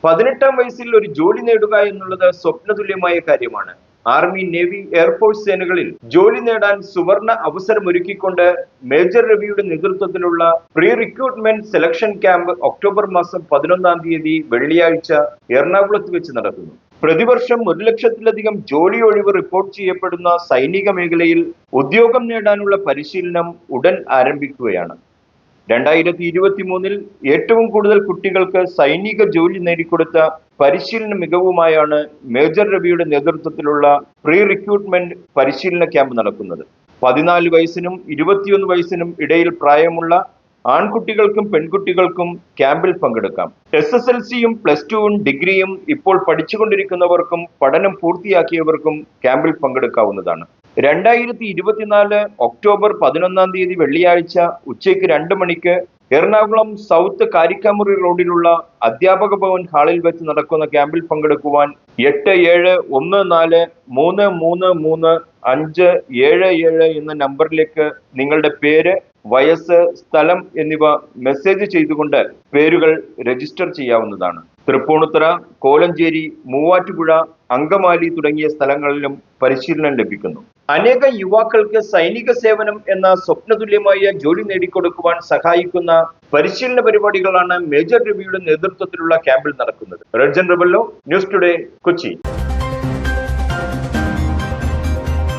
18-ാം വയസ്സിൽ ഒരു ജോലി നേടുക എന്നുള്ളത് സ്വപ്നതുല്യമായ കാര്യമാണ്. ആർമി, നേവി, എയർഫോഴ്സ് സേനകളിൽ ജോലി നേടാൻ സുവർണ അവസരമൊരുക്കിക്കൊണ്ട് മേജർ രവിയുടെ നേതൃത്വത്തിലുള്ള pre recruitment selection camp October മാസം 11-ാം തീയതി വെള്ളിയാഴ്ച എറണാകുളത്ത് വെച്ച് നടക്കുന്നു. പ്രതിവർഷം 1 ലക്ഷത്തിലധികം ജോലി ഒഴിവ് റിപ്പോർട്ട് ചെയ്യപ്പെടുന്ന സൈനിക മേഖലയിൽ ഉദ്യോഗം നേടാനുള്ള പരിശീലനം ഉടൻ ആരംഭിക്കുകയാണ്. 2023-ൽ ഏറ്റവും കൂടുതൽ കുട്ടികൾക്ക് സൈനിക ജോലി നേടിക്കൊടുത്ത പരിശീലന മികവുമായാണ് മേജർ രവിയുടെ നേതൃത്വത്തിലുള്ള പ്രീ റിക്രൂട്ട്മെന്റ് പരിശീലന ക്യാമ്പ് നടക്കുന്നത്. 14 വയസ്സിനും 21 വയസ്സിനും ഇടയിൽ പ്രായമുള്ള ആൺകുട്ടികൾക്കും പെൺകുട്ടികൾക്കും ക്യാമ്പിൽ പങ്കെടുക്കാം. SSLCയും +2-ഉം ഡിഗ്രിയും ഇപ്പോൾ പഠിച്ചുകൊണ്ടിരിക്കുന്നവർക്കും പഠനം പൂർത്തിയാക്കിയവർക്കും ക്യാമ്പിൽ പങ്കെടുക്കാവുന്നതാണ്. 2024 ഒക്ടോബർ 11-ാം തീയതി വെള്ളിയാഴ്ച ഉച്ചയ്ക്ക് 2 മണിക്ക് എറണാകുളം സൗത്ത് കാരിക്കാമുറി റോഡിലുള്ള അധ്യാപക ഭവൻ ഹാളിൽ വെച്ച് നടക്കുന്ന ക്യാമ്പിൽ പങ്കെടുക്കുവാൻ 8714333577 എന്ന നമ്പറിലേക്ക് നിങ്ങളുടെ പേര്, വയസ്സ്, സ്ഥലം എന്നിവ മെസ്സേജ് ചെയ്തുകൊണ്ട് പേരുകൾ രജിസ്റ്റർ ചെയ്യാവുന്നതാണ്. തൃപ്പൂണിത്തുറ, കോലഞ്ചേരി, മൂവാറ്റുപുഴ, അങ്കമാലി തുടങ്ങിയ സ്ഥലങ്ങളിലും പരിശീലനം ലഭിക്കുന്നു. അനേക യുവാക്കൾക്ക് സൈനിക സേവനം എന്ന സ്വപ്നതുല്യമായ ജോലി നേടിക്കൊടുക്കുവാൻ സഹായിക്കുന്ന പരിശീലന പരിപാടികളാണ് മേജർ രവിയുടെ നേതൃത്വത്തിലുള്ള ക്യാമ്പിൽ നടക്കുന്നത്. റെഡ് ജൻ റെബല്ലോ, ന്യൂസ് ടുഡേ, കൊച്ചി.